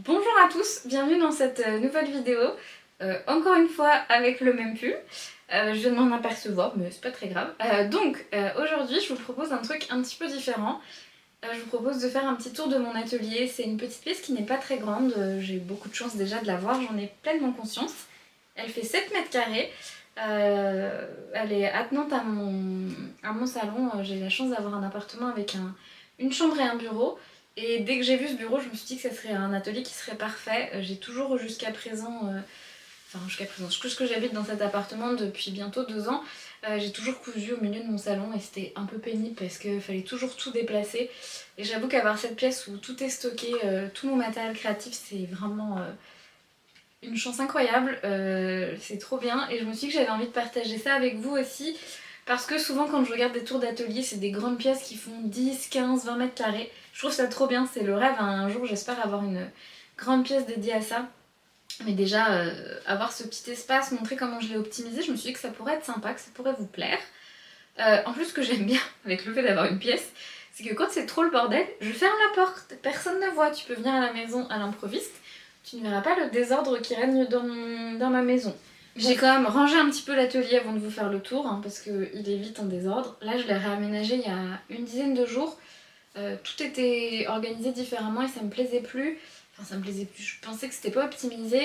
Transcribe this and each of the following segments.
Bonjour à tous, bienvenue dans cette nouvelle vidéo. Encore une fois avec le même pull. Je viens de m'en apercevoir, mais c'est pas très grave. Aujourd'hui, je vous propose un truc un petit peu différent. Je vous propose de faire un petit tour de mon atelier. C'est une petite pièce qui n'est pas très grande. J'ai eu beaucoup de chance déjà de l'avoir, j'en ai pleinement conscience. Elle fait 7 mètres carrés. Elle est attenante à mon salon. J'ai la chance d'avoir un appartement avec une chambre et un bureau. Et dès que j'ai vu ce bureau, je me suis dit que ça serait un atelier qui serait parfait. J'ai toujours jusqu'à présent, jusqu'à j'habite dans cet appartement depuis bientôt 2 ans, j'ai toujours cousu au milieu de mon salon et c'était un peu pénible parce qu'il fallait toujours tout déplacer. Et j'avoue qu'avoir cette pièce où tout est stocké, tout mon matériel créatif, c'est vraiment une chance incroyable. C'est trop bien et je me suis dit que j'avais envie de partager ça avec vous aussi. Parce que souvent quand je regarde des tours d'atelier, c'est des grandes pièces qui font 10, 15, 20 mètres carrés. Je trouve ça trop bien, c'est le rêve. Un jour j'espère avoir une grande pièce dédiée à ça. Mais déjà, avoir ce petit espace, montrer comment je l'ai optimisé, je me suis dit que ça pourrait être sympa, que ça pourrait vous plaire. En plus, ce que j'aime bien avec le fait d'avoir une pièce, c'est que quand c'est trop le bordel, je ferme la porte, personne ne voit. Tu peux venir à la maison à l'improviste, tu ne verras pas le désordre qui règne dans ma maison. J'ai quand même rangé un petit peu l'atelier avant de vous faire le tour, hein, parce qu'il est vite en désordre. Là, je l'ai réaménagé il y a une dizaine de jours. Tout était organisé différemment et ça me plaisait plus. Enfin, ça me plaisait plus, je pensais que c'était pas optimisé.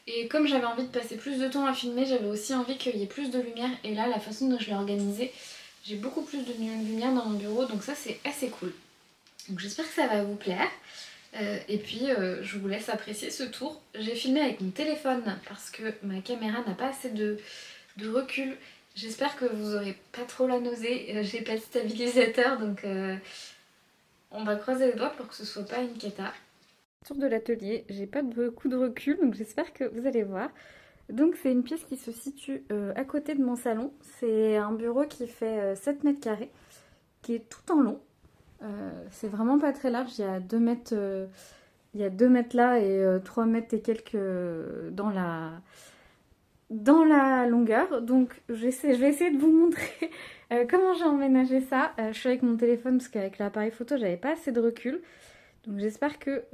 Et comme j'avais envie de passer plus de temps à filmer, j'avais aussi envie qu'il y ait plus de lumière. Et là, la façon dont je l'ai organisé, j'ai beaucoup plus de lumière dans mon bureau, donc ça c'est assez cool. Donc j'espère que ça va vous plaire. Je vous laisse apprécier ce tour. J'ai filmé avec mon téléphone parce que ma caméra n'a pas assez de recul. J'espère que vous aurez pas trop la nausée. J'ai pas de stabilisateur, donc on va croiser les doigts pour que ce soit pas une cata. Tour de l'atelier, j'ai pas beaucoup de recul, donc j'espère que vous allez voir. Donc c'est une pièce qui se situe à côté de mon salon. C'est un bureau qui fait 7 mètres carrés, qui est tout en long. C'est vraiment pas très large, il y a 2 mètres, là et 3 mètres et quelques dans la longueur. Donc je vais essayer de vous montrer comment j'ai emménagé ça. Je suis avec mon téléphone parce qu'avec l'appareil photo j'avais pas assez de recul. Donc j'espère que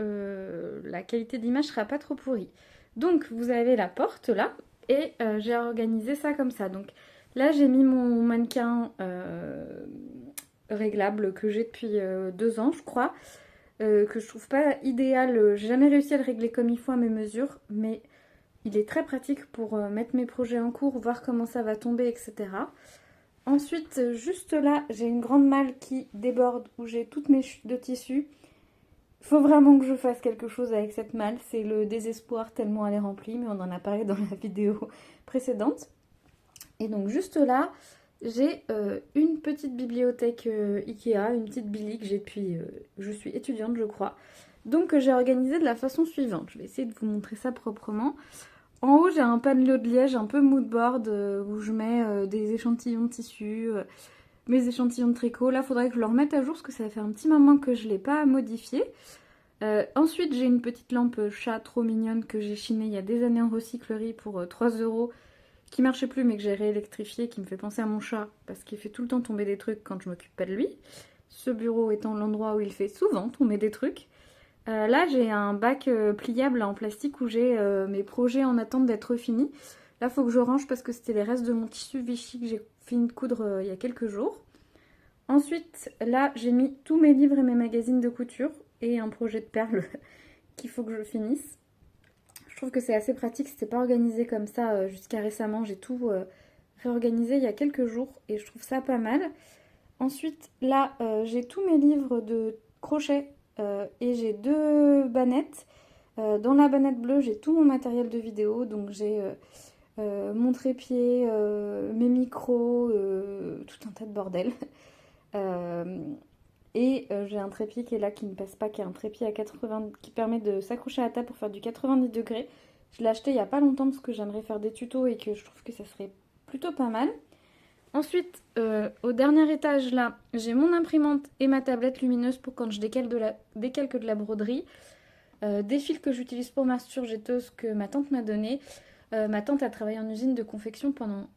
la qualité d'image sera pas trop pourrie. Donc vous avez la porte là et j'ai organisé ça comme ça. Donc là j'ai mis mon mannequin réglable que j'ai depuis 2 ans je crois. Que je trouve pas idéal. J'ai jamais réussi à le régler comme il faut à mes mesures, mais il est très pratique pour mettre mes projets en cours, voir comment ça va tomber, etc. Ensuite, juste là, j'ai une grande malle qui déborde où j'ai toutes mes chutes de tissu. Il faut vraiment que je fasse quelque chose avec cette malle. C'est le désespoir tellement elle est remplie, mais on en a parlé dans la vidéo précédente. Et donc juste là, j'ai une petite bibliothèque Ikea, une petite Billy que j'ai depuis... je suis étudiante, je crois. Donc j'ai organisé de la façon suivante. Je vais essayer de vous montrer ça proprement. En haut, j'ai un panneau de liège un peu moodboard où je mets des échantillons de tissu, mes échantillons de tricot. Là, il faudrait que je le remette à jour parce que ça fait un petit moment que je ne l'ai pas modifié. Ensuite, j'ai une petite lampe chat trop mignonne que j'ai chinée il y a des années en recyclerie pour 3 euros, qui marchait plus mais que j'ai réélectrifié, qui me fait penser à mon chat parce qu'il fait tout le temps tomber des trucs quand je m'occupe pas de lui. Ce bureau étant l'endroit où il fait souvent tomber des trucs. Là, j'ai un bac pliable en plastique où j'ai mes projets en attente d'être finis. Là, il faut que je range parce que c'était les restes de mon tissu Vichy que j'ai fini de coudre il y a quelques jours. Ensuite, là, j'ai mis tous mes livres et mes magazines de couture et un projet de perles qu'il faut que je finisse. Je trouve que c'est assez pratique, c'était pas organisé comme ça jusqu'à récemment. J'ai tout réorganisé il y a quelques jours et je trouve ça pas mal. Ensuite, là, j'ai tous mes livres de crochet et j'ai 2 bannettes. Dans la bannette bleue, j'ai tout mon matériel de vidéo, donc j'ai mon trépied, mes micros, tout un tas de bordel. Euh, j'ai un trépied qui est là, qui ne passe pas, qui est un trépied à 80, qui permet de s'accrocher à la table pour faire du 90 degrés. Je l'ai acheté il n'y a pas longtemps parce que j'aimerais faire des tutos et que je trouve que ça serait plutôt pas mal. Ensuite, au dernier étage là, j'ai mon imprimante et ma tablette lumineuse pour quand je décalque de la broderie. Des fils que j'utilise pour ma surjetteuse que ma tante m'a donné. Ma tante a travaillé en usine de confection pendant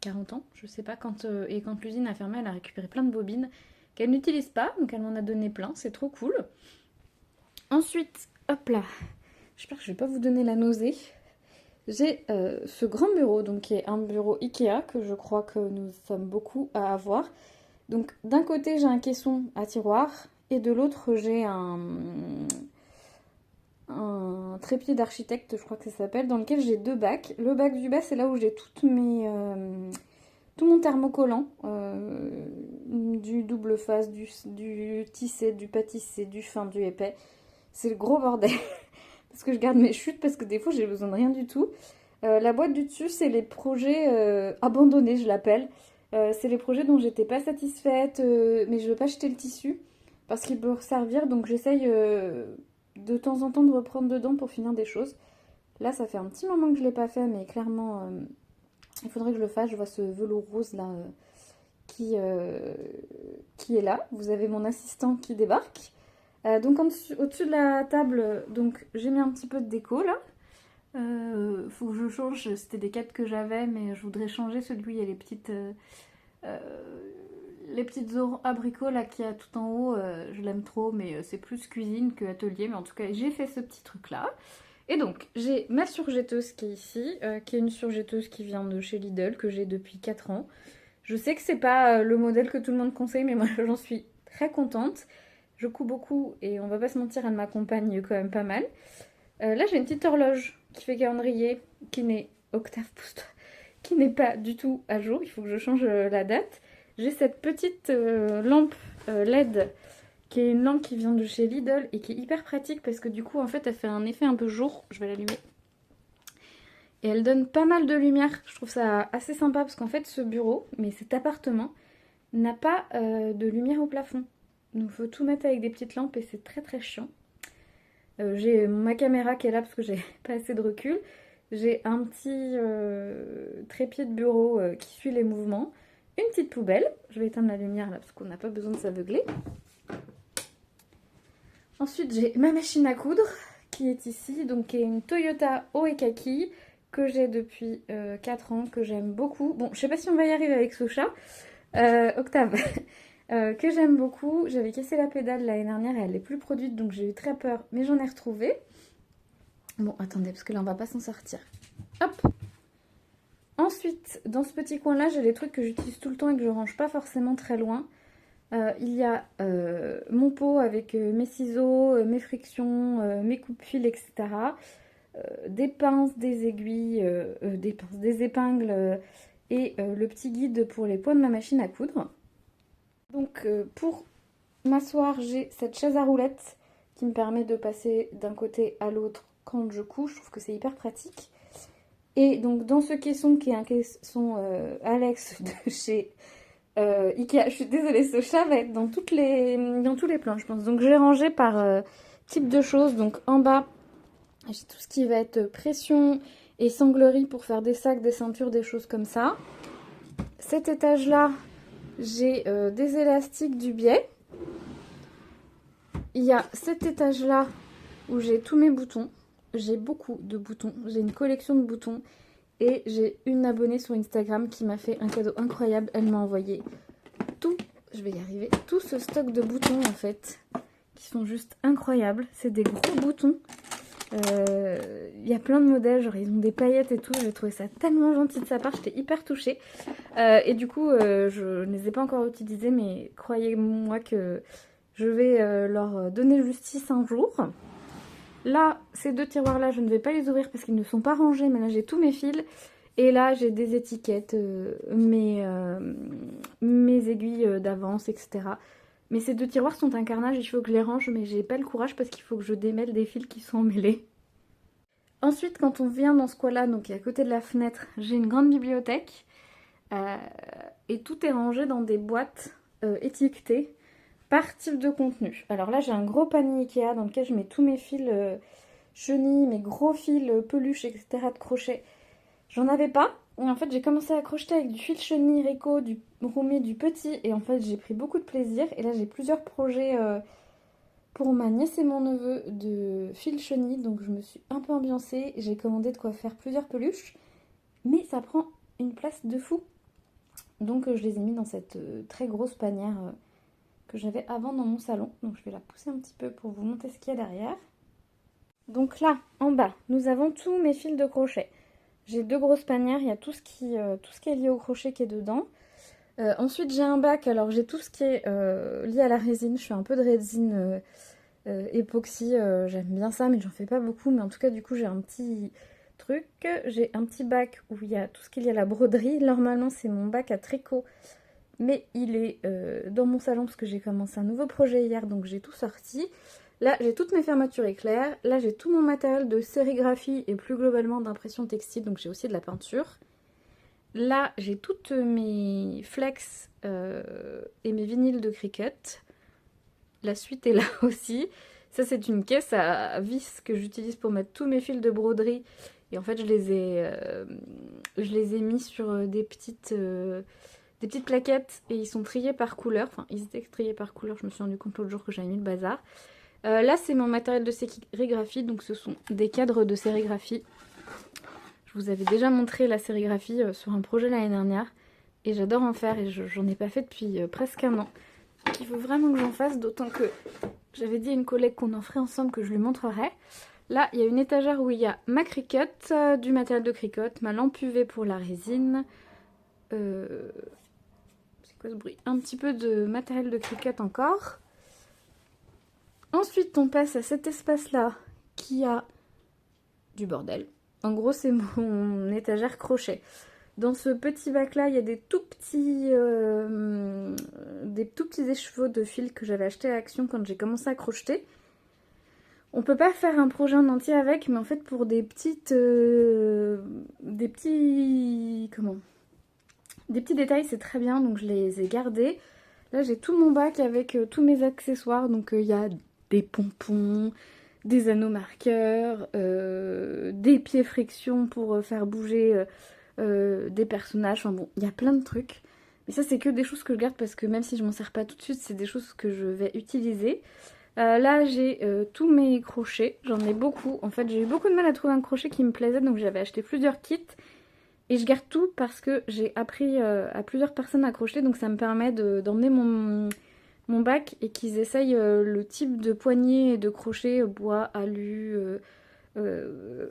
40 ans, je sais pas, et quand l'usine a fermé, elle a récupéré plein de bobines qu'elle n'utilise pas, donc elle m'en a donné plein, c'est trop cool. Ensuite, hop là, j'espère que je vais pas vous donner la nausée. J'ai ce grand bureau, donc qui est un bureau Ikea, que je crois que nous sommes beaucoup à avoir. Donc d'un côté j'ai un caisson à tiroir, et de l'autre j'ai un trépied d'architecte, je crois que ça s'appelle, dans lequel j'ai 2 bacs. Le bac du bas, c'est là où j'ai tout mon thermocollant, du double face, du tissé, du pas tissé, du fin, du épais. C'est le gros bordel. Parce que je garde mes chutes, parce que des fois j'ai besoin de rien du tout. La boîte du dessus, c'est les projets abandonnés, je l'appelle. C'est les projets dont j'étais pas satisfaite, mais je veux pas jeter le tissu parce qu'il peut servir, donc j'essaye de temps en temps de reprendre dedans pour finir des choses. Là, ça fait un petit moment que je l'ai pas fait, mais clairement, il faudrait que je le fasse. Je vois ce velours rose là qui est là. Vous avez mon assistant qui débarque. Donc au-dessus de la table, donc j'ai mis un petit peu de déco là. Faut que je change, c'était des cadres que j'avais, mais je voudrais changer celui où il y a les petites abricots là qu'il y a tout en haut. Je l'aime trop, mais c'est plus cuisine que atelier. Mais en tout cas, j'ai fait ce petit truc là. Et donc, j'ai ma surjetteuse qui est ici, qui est une surjetteuse qui vient de chez Lidl, que j'ai depuis 4 ans. Je sais que c'est pas le modèle que tout le monde conseille, mais moi j'en suis très contente. Je couds beaucoup et on va pas se mentir, elle m'accompagne quand même pas mal. Là, j'ai une petite horloge qui fait calendrier, qui n'est Octave Pousse-toi, qui n'est pas du tout à jour. Il faut que je change la date. J'ai cette petite lampe LED qui est une lampe qui vient de chez Lidl et qui est hyper pratique parce que du coup, en fait, elle fait un effet un peu jour. Je vais l'allumer. Et elle donne pas mal de lumière. Je trouve ça assez sympa parce qu'en fait, ce bureau, mais cet appartement, n'a pas de lumière au plafond. Donc, il faut tout mettre avec des petites lampes et c'est très très chiant. J'ai ma caméra qui est là parce que j'ai pas assez de recul. J'ai un petit trépied de bureau qui suit les mouvements. Une petite poubelle. Je vais éteindre la lumière là parce qu'on n'a pas besoin de s'aveugler. Ensuite, j'ai ma machine à coudre qui est ici. Donc, qui est une Toyota Oekaki que j'ai depuis 4 ans, que j'aime beaucoup. Bon, je sais pas si on va y arriver avec ce chat. Octave. Que j'aime beaucoup. J'avais cassé la pédale l'année dernière et elle n'est plus produite, donc j'ai eu très peur, mais j'en ai retrouvé. Bon, attendez, parce que là, on va pas s'en sortir. Hop. Ensuite, dans ce petit coin-là, j'ai les trucs que j'utilise tout le temps et que je range pas forcément très loin. Il y a mon pot avec mes ciseaux, mes frictions, mes coupes-fils, etc. Des pinces, des aiguilles, des épingles et le petit guide pour les poids de ma machine à coudre. Donc pour m'asseoir, j'ai cette chaise à roulettes qui me permet de passer d'un côté à l'autre quand je couds. Je trouve que c'est hyper pratique. Et donc dans ce caisson qui est un caisson Alex de chez Ikea, je suis désolée, ce chat va être dans tous les plans, je pense. Donc je l'ai rangé par type de choses. Donc en bas, j'ai tout ce qui va être pression et sanglerie pour faire des sacs, des ceintures, des choses comme ça. Cet étage-là, j'ai des élastiques du biais. Il y a cet étage-là où j'ai tous mes boutons. J'ai beaucoup de boutons. J'ai une collection de boutons. Et j'ai une abonnée sur Instagram qui m'a fait un cadeau incroyable. Elle m'a envoyé tout, je vais y arriver, tout ce stock de boutons en fait, qui sont juste incroyables. C'est des gros boutons. Il y a plein de modèles, genre ils ont des paillettes et tout. J'ai trouvé ça tellement gentil de sa part, j'étais hyper touchée. Et du coup, je ne les ai pas encore utilisés, mais croyez-moi que je vais leur donner justice un jour. Là, ces 2 tiroirs-là, je ne vais pas les ouvrir parce qu'ils ne sont pas rangés, mais là j'ai tous mes fils. Et là, j'ai des étiquettes, mes aiguilles d'avance, etc. Mais ces 2 tiroirs sont un carnage, il faut que je les range, mais j'ai pas le courage parce qu'il faut que je démêle des fils qui sont emmêlés. Ensuite, quand on vient dans ce coin-là, donc à côté de la fenêtre, j'ai une grande bibliothèque. Et tout est rangé dans des boîtes étiquetées par type de contenu. Alors là, j'ai un gros panier Ikea dans lequel je mets tous mes fils chenilles, mes gros fils peluches, etc. de crochet. J'en avais pas. Et en fait, j'ai commencé à crocheter avec du fil chenille, Rico, du roumé, du petit. Et en fait, j'ai pris beaucoup de plaisir. Et là, j'ai plusieurs projets pour ma nièce et mon neveu de fil chenille. Donc, je me suis un peu ambiancée. J'ai commandé de quoi faire plusieurs peluches. Mais ça prend une place de fou. Donc, je les ai mis dans cette très grosse panière que j'avais avant dans mon salon. Donc, je vais la pousser un petit peu pour vous montrer ce qu'il y a derrière. Donc là, en bas, nous avons tous mes fils de crochet. J'ai 2 grosses panières, il y a tout ce qui est lié au crochet qui est dedans. Ensuite, j'ai un bac, alors j'ai tout ce qui est lié à la résine. Je fais un peu de résine époxy, j'aime bien ça, mais j'en fais pas beaucoup. Mais en tout cas, du coup, j'ai un petit truc. J'ai un petit bac où il y a tout ce qu'il y a à la broderie. Normalement, c'est mon bac à tricot, mais il est dans mon salon parce que j'ai commencé un nouveau projet hier, donc j'ai tout sorti. Là, j'ai toutes mes fermetures éclairs. Là, j'ai tout mon matériel de sérigraphie et plus globalement d'impression textile, donc j'ai aussi de la peinture. Là, j'ai toutes mes flex et mes vinyles de Cricut. La suite est là aussi. Ça, c'est une caisse à vis que j'utilise pour mettre tous mes fils de broderie. Et en fait, je les ai mis sur des petites plaquettes et ils sont triés par couleur. Enfin, ils étaient triés par couleur. Je me suis rendu compte l'autre jour que j'avais mis le bazar. Là, c'est mon matériel de sérigraphie. Donc, ce sont des cadres de sérigraphie. Je vous avais déjà montré la sérigraphie sur un projet l'année dernière. Et j'adore en faire et j'en ai pas fait depuis presque un an. Donc il faut vraiment que j'en fasse, d'autant que j'avais dit à une collègue qu'on en ferait ensemble, que je lui montrerais. Là, il y a une étagère où il y a ma Cricut, du matériel de Cricut, ma lampe UV pour la résine. C'est quoi ce bruit? Un petit peu de matériel de Cricut encore. Ensuite, on passe à cet espace-là qui a du bordel. En gros, c'est mon étagère crochet. Dans ce petit bac là, il y a des tout petits écheveaux de fil que j'avais acheté à Action quand j'ai commencé à crocheter. On peut pas faire un projet en entier avec, mais en fait pour des petits détails, c'est très bien, donc je les ai gardés. Là, j'ai tout mon bac avec tous mes accessoires, donc il y a des pompons, des anneaux marqueurs, des pieds friction pour faire bouger des personnages, enfin bon, il y a plein de trucs. Mais ça, c'est que des choses que je garde parce que même si je m'en sers pas tout de suite, c'est des choses que je vais utiliser. Là, j'ai tous mes crochets, j'en ai beaucoup. En fait, j'ai eu beaucoup de mal à trouver un crochet qui me plaisait, donc j'avais acheté plusieurs kits. Et je garde tout parce que j'ai appris à plusieurs personnes à crocheter, donc ça me permet d'emmener mon bac et qu'ils essayent le type de poignée et de crochet bois, alu,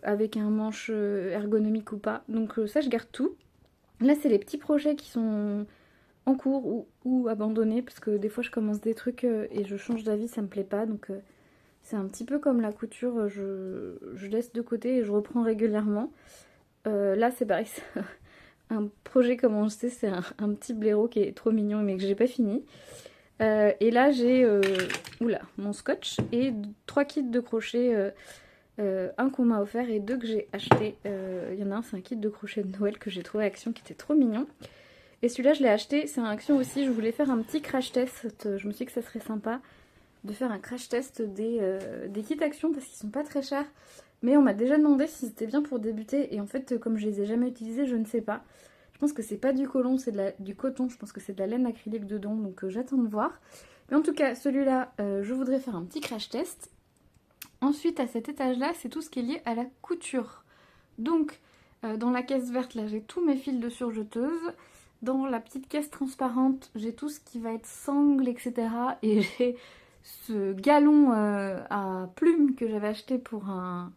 avec un manche ergonomique ou pas. Donc ça, je garde tout. Là, c'est les petits projets qui sont en cours ou abandonnés parce que des fois, je commence des trucs et je change d'avis, ça me plaît pas. Donc c'est un petit peu comme la couture, je laisse de côté et je reprends régulièrement. Là, c'est pareil, c'est un projet commencé, c'est un petit blaireau qui est trop mignon mais que j'ai pas fini. Et là, j'ai mon scotch et 3 kits de crochet. Un qu'on m'a offert et 2 que j'ai acheté. Il y en a un, c'est un kit de crochet de Noël que j'ai trouvé à Action qui était trop mignon. Et celui-là, je l'ai acheté, c'est un Action aussi. Je voulais faire un petit crash test. Je me suis dit que ça serait sympa de faire un crash test des kits Action parce qu'ils sont pas très chers. Mais on m'a déjà demandé si c'était bien pour débuter. Et en fait, comme je les ai jamais utilisés, je ne sais pas. Je pense que c'est pas du coton, c'est du coton. Je pense que c'est de la laine acrylique dedans. Donc j'attends de voir. Mais en tout cas, celui-là, je voudrais faire un petit crash test. Ensuite, à cet étage-là, c'est tout ce qui est lié à la couture. Donc, dans la caisse verte, là, j'ai tous mes fils de surjeteuse. Dans la petite caisse transparente, j'ai tout ce qui va être sangle, etc. Et j'ai ce galon à plumes que j'avais acheté pour un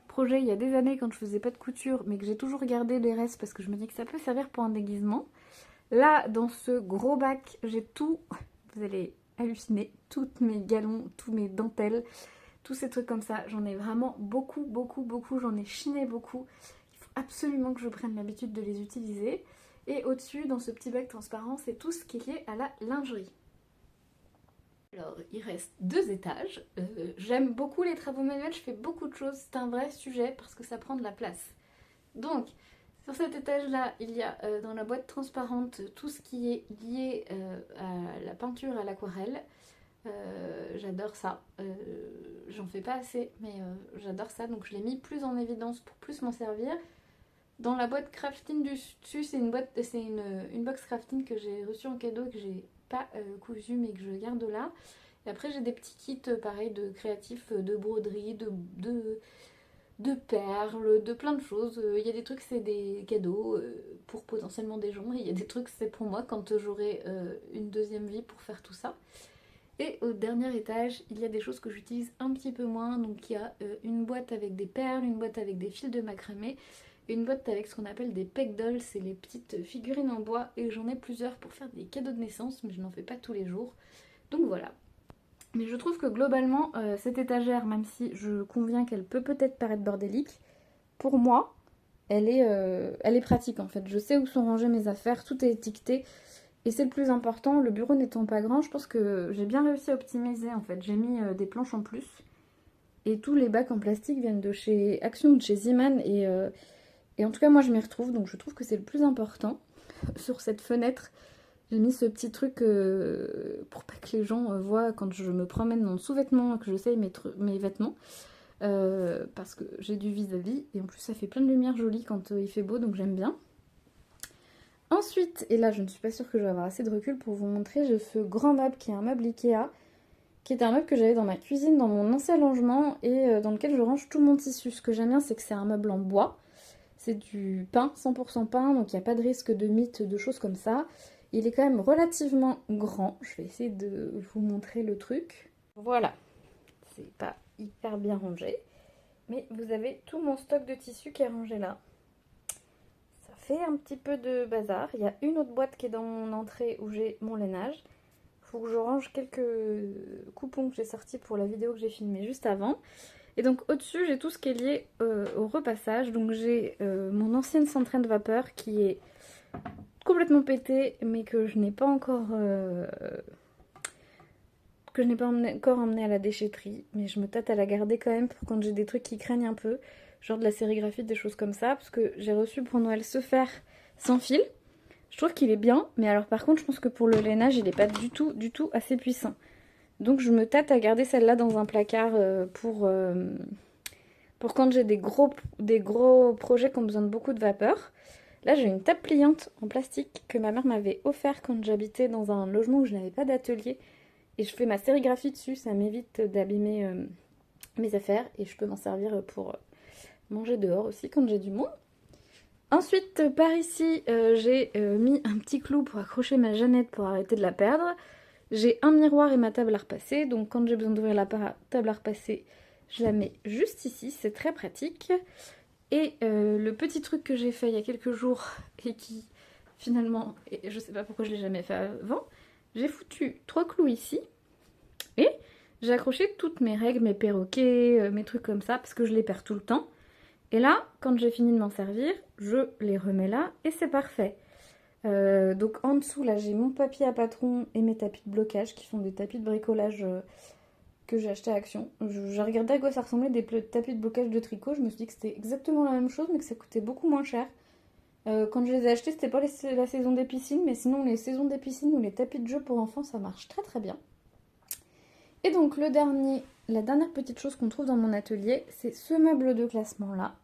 projet il y a des années quand je faisais pas de couture, mais que j'ai toujours gardé les restes parce que je me dis que ça peut servir pour un déguisement. Là, dans ce gros bac, j'ai tout, vous allez halluciner, tous mes galons, tous mes dentelles, tous ces trucs comme ça. J'en ai vraiment beaucoup, j'en ai chiné beaucoup. Il faut absolument que je prenne l'habitude de les utiliser. Et au-dessus, dans ce petit bac transparent, c'est tout ce qui est lié à la lingerie. Alors, il reste 2 étages. J'aime beaucoup les travaux manuels, je fais beaucoup de choses. C'est un vrai sujet parce que ça prend de la place. Donc, sur cet étage-là, il y a dans la boîte transparente tout ce qui est lié à la peinture, à l'aquarelle. J'adore ça. J'en fais pas assez, mais j'adore ça. Donc, je l'ai mis plus en évidence pour plus m'en servir. Dans la boîte crafting du dessus, c'est une box crafting que j'ai reçue en cadeau, que j'ai pas cousu mais que je garde là. Et après j'ai des petits kits pareil de créatifs, de broderie, de perles, de plein de choses. Il y a des trucs c'est des cadeaux pour potentiellement des gens et il y a des trucs c'est pour moi quand j'aurai une deuxième vie pour faire tout ça. Et au dernier étage, il y a des choses que j'utilise un petit peu moins. Donc il y a une boîte avec des perles, une boîte avec des fils de macramé, une boîte avec ce qu'on appelle des peg dolls, c'est les petites figurines en bois. Et j'en ai plusieurs pour faire des cadeaux de naissance, mais je n'en fais pas tous les jours. Donc voilà. Mais je trouve que globalement, cette étagère, même si je conviens qu'elle peut peut-être paraître bordélique, pour moi, elle est pratique en fait. Je sais où sont rangées mes affaires, tout est étiqueté. Et c'est le plus important, le bureau n'étant pas grand, je pense que j'ai bien réussi à optimiser en fait. J'ai mis des planches en plus. Et tous les bacs en plastique viennent de chez Action ou de chez Ziman. Et en tout cas, moi je m'y retrouve, donc je trouve que c'est le plus important. Sur cette fenêtre, j'ai mis ce petit truc pour pas que les gens voient quand je me promène en sous-vêtements, que j'essaye mes vêtements. Parce que j'ai du vis-à-vis. Et en plus, ça fait plein de lumière jolie quand il fait beau, donc j'aime bien. Ensuite, et là je ne suis pas sûre que je vais avoir assez de recul pour vous montrer, j'ai ce grand meuble qui est un meuble Ikea, qui est un meuble que j'avais dans ma cuisine, dans mon ancien logement, et dans lequel je range tout mon tissu. Ce que j'aime bien, c'est que c'est un meuble en bois, c'est du pain, 100% pain, donc il n'y a pas de risque de mythe, de choses comme ça. Il est quand même relativement grand, je vais essayer de vous montrer le truc. Voilà, c'est pas hyper bien rangé, mais vous avez tout mon stock de tissu qui est rangé là. Fait un petit peu de bazar. Il y a une autre boîte qui est dans mon entrée où j'ai mon lainage. Il faut que je range quelques coupons que j'ai sortis pour la vidéo que j'ai filmée juste avant. Et donc au-dessus, j'ai tout ce qui est lié au repassage. Donc j'ai mon ancienne centrale de vapeur qui est complètement pétée, mais que je n'ai pas encore encore emmené à la déchetterie. Mais je me tâte à la garder quand même pour quand j'ai des trucs qui craignent un peu. Genre de la sérigraphie, des choses comme ça, parce que j'ai reçu pour Noël ce fer sans fil. Je trouve qu'il est bien, mais alors par contre je pense que pour le lainage il n'est pas du tout assez puissant. Donc je me tâte à garder celle-là dans un placard pour quand j'ai des gros projets qui ont besoin de beaucoup de vapeur. Là j'ai une table pliante en plastique que ma mère m'avait offert quand j'habitais dans un logement où je n'avais pas d'atelier. Et je fais ma sérigraphie dessus, ça m'évite d'abîmer mes affaires et je peux m'en servir pour manger dehors aussi quand j'ai du monde. Ensuite, par ici, j'ai mis un petit clou pour accrocher ma Jeannette pour arrêter de la perdre. J'ai un miroir et ma table à repasser, donc quand j'ai besoin d'ouvrir la table à repasser, je la mets juste ici, c'est très pratique. Et le petit truc que j'ai fait il y a quelques jours et qui finalement, et je sais pas pourquoi je l'ai jamais fait avant, j'ai foutu 3 clous ici et j'ai accroché toutes mes règles, mes perroquets, mes trucs comme ça parce que je les perds tout le temps. Et là, quand j'ai fini de m'en servir, je les remets là et c'est parfait. Donc en dessous, là, j'ai mon papier à patron et mes tapis de blocage qui sont des tapis de bricolage que j'ai acheté à Action. J'ai regardé à quoi ça ressemblait des tapis de blocage de tricot. Je me suis dit que c'était exactement la même chose mais que ça coûtait beaucoup moins cher. Quand je les ai achetés, c'était pas la saison des piscines, mais sinon les saisons des piscines ou les tapis de jeu pour enfants, ça marche très très bien. Et donc la dernière petite chose qu'on trouve dans mon atelier, c'est ce meuble de classement là,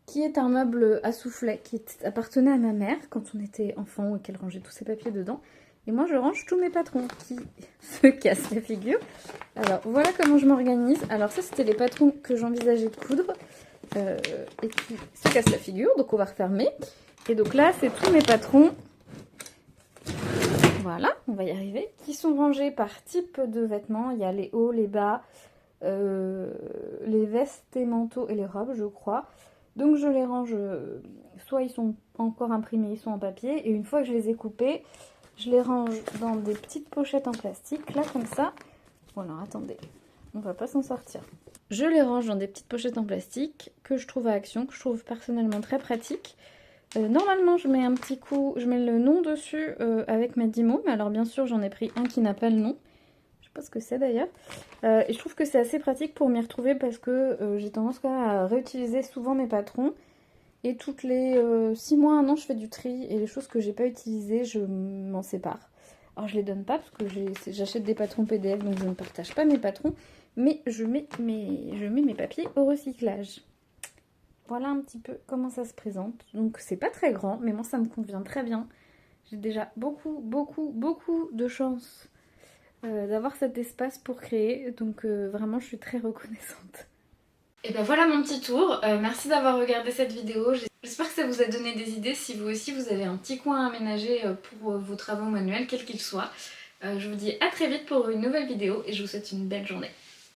qui est un meuble à soufflet qui appartenait à ma mère quand on était enfant et qu'elle rangeait tous ses papiers dedans. Et moi je range tous mes patrons qui se cassent la figure. Alors voilà comment je m'organise. Alors ça c'était les patrons que j'envisageais de coudre et qui se cassent la figure, donc on va refermer. Et donc là c'est tous mes patrons. Voilà, on va y arriver. Qui sont rangés par type de vêtements. Il y a les hauts, les bas, les vestes et manteaux et les robes je crois. Donc je les range, soit ils sont encore imprimés, ils sont en papier, et une fois que je les ai coupés, je les range dans des petites pochettes en plastique, là comme ça. Bon alors attendez, on va pas s'en sortir. Je les range dans des petites pochettes en plastique que je trouve à Action, que je trouve personnellement très pratique. Normalement je mets je mets le nom dessus avec ma 10 mots, mais alors bien sûr j'en ai pris un qui n'a pas le nom. Je sais pas ce que c'est d'ailleurs. Et je trouve que c'est assez pratique pour m'y retrouver parce que j'ai tendance quand même à réutiliser souvent mes patrons. Et toutes les 6 mois, 1 an, je fais du tri et les choses que j'ai pas utilisées, je m'en sépare. Alors je les donne pas parce que j'achète des patrons PDF donc je ne partage pas mes patrons. Mais je mets mes papiers au recyclage. Voilà un petit peu comment ça se présente. Donc c'est pas très grand mais moi ça me convient très bien. J'ai déjà beaucoup de chance d'avoir cet espace pour créer, donc vraiment je suis très reconnaissante. Et ben voilà mon petit tour, merci d'avoir regardé cette vidéo, j'espère que ça vous a donné des idées si vous aussi vous avez un petit coin à aménager pour vos travaux manuels, quels qu'ils soient. Je vous dis à très vite pour une nouvelle vidéo et je vous souhaite une belle journée.